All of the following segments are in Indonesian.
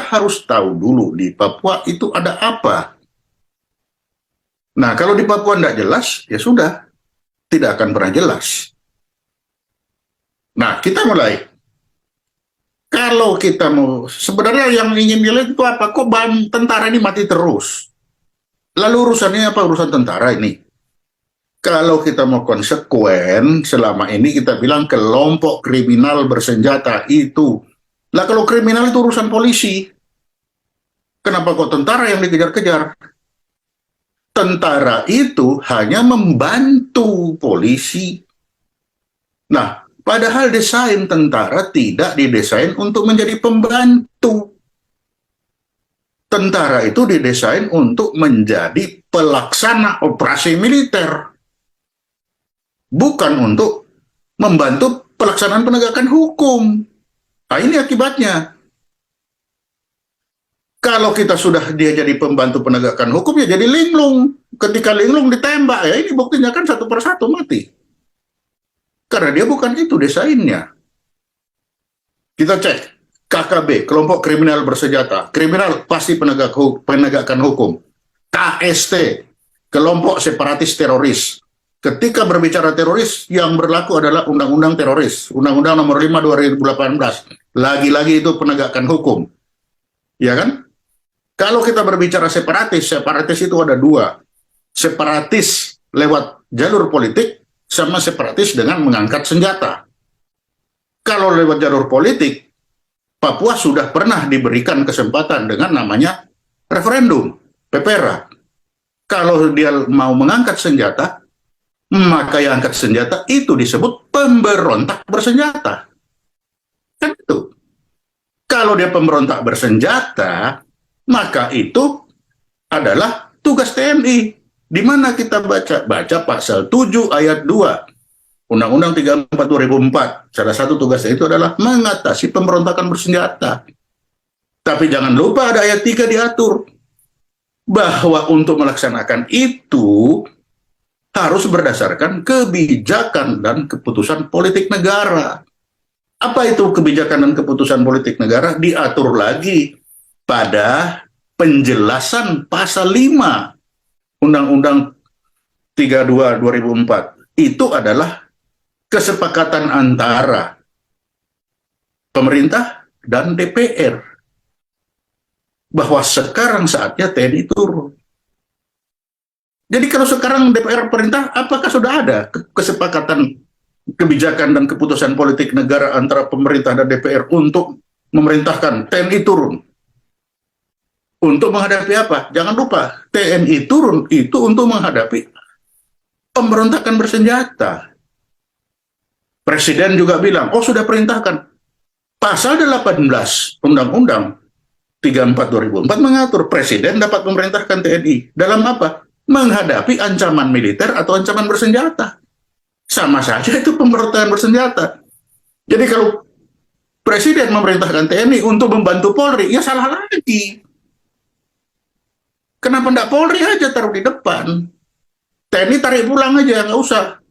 harus tahu dulu di Papua itu ada apa. Nah, kalau di Papua tidak jelas, ya sudah, tidak akan pernah jelas. Nah, kita mulai. Kalau kita mau, sebenarnya yang ingin dilihat itu apa? Kok tentara ini mati terus? Lalu urusannya apa? Urusan tentara ini. Kalau kita mau konsekuen, selama ini kita bilang kelompok kriminal bersenjata itu. Lah kalau kriminal itu urusan polisi. Kenapa kok tentara yang dikejar-kejar? Tentara itu hanya membantu polisi. Nah, padahal desain tentara tidak didesain untuk menjadi pembantu. Tentara itu didesain untuk menjadi pelaksana operasi militer. Bukan untuk membantu pelaksanaan penegakan hukum. Nah, ini akibatnya. Kalau kita sudah dia jadi pembantu penegakan hukum, ya jadi linglung. Ketika linglung ditembak, ya ini buktinya kan satu persatu mati. Karena dia bukan itu desainnya. Kita cek, KKB, kelompok kriminal bersenjata. Kriminal pasti penegakan hukum. KST, kelompok separatis teroris. Ketika berbicara teroris, yang berlaku adalah Undang-Undang Teroris. Undang-Undang nomor 5 2018. Lagi-lagi itu penegakan hukum. Ya kan? Kalau kita berbicara separatis, separatis itu ada dua. Separatis lewat jalur politik, sama separatis dengan mengangkat senjata. Kalau lewat jalur politik, Papua sudah pernah diberikan kesempatan dengan namanya referendum, PPRA. Kalau dia mau mengangkat senjata, maka yang angkat senjata itu disebut pemberontak bersenjata. Kan itu. Kalau dia pemberontak bersenjata, maka itu adalah tugas TNI. Di mana kita baca pasal 7 ayat 2 Undang-Undang 34 2004. Salah satu tugasnya itu adalah mengatasi pemberontakan bersenjata. Tapi jangan lupa ada ayat 3 diatur bahwa untuk melaksanakan itu harus berdasarkan kebijakan dan keputusan politik negara. Apa itu kebijakan dan keputusan politik negara? Diatur lagi pada penjelasan pasal 5 Undang-Undang 32 2004. Itu adalah kesepakatan antara pemerintah dan DPR bahwa sekarang saatnya TNI turun. Jadi kalau sekarang DPR perintah, apakah sudah ada kesepakatan kebijakan dan keputusan politik negara antara pemerintah dan DPR untuk memerintahkan TNI turun? Untuk menghadapi apa? Jangan lupa, TNI turun itu untuk menghadapi pemberontakan bersenjata. Presiden juga bilang, oh sudah perintahkan. Pasal 18 Undang-Undang 34 2004 mengatur Presiden dapat memerintahkan TNI. Dalam apa? Menghadapi ancaman militer atau ancaman bersenjata. Sama saja itu pemberontakan bersenjata. Jadi kalau Presiden memerintahkan TNI untuk membantu Polri, ya salah lagi. Kenapa enggak Polri aja taruh di depan? TNI tarik pulang aja, nggak usah.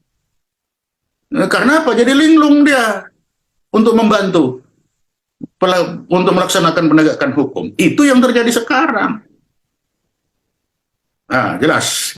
Karena apa? Jadi linglung dia untuk membantu, untuk melaksanakan penegakan hukum. Itu yang terjadi sekarang. Nah, jelas.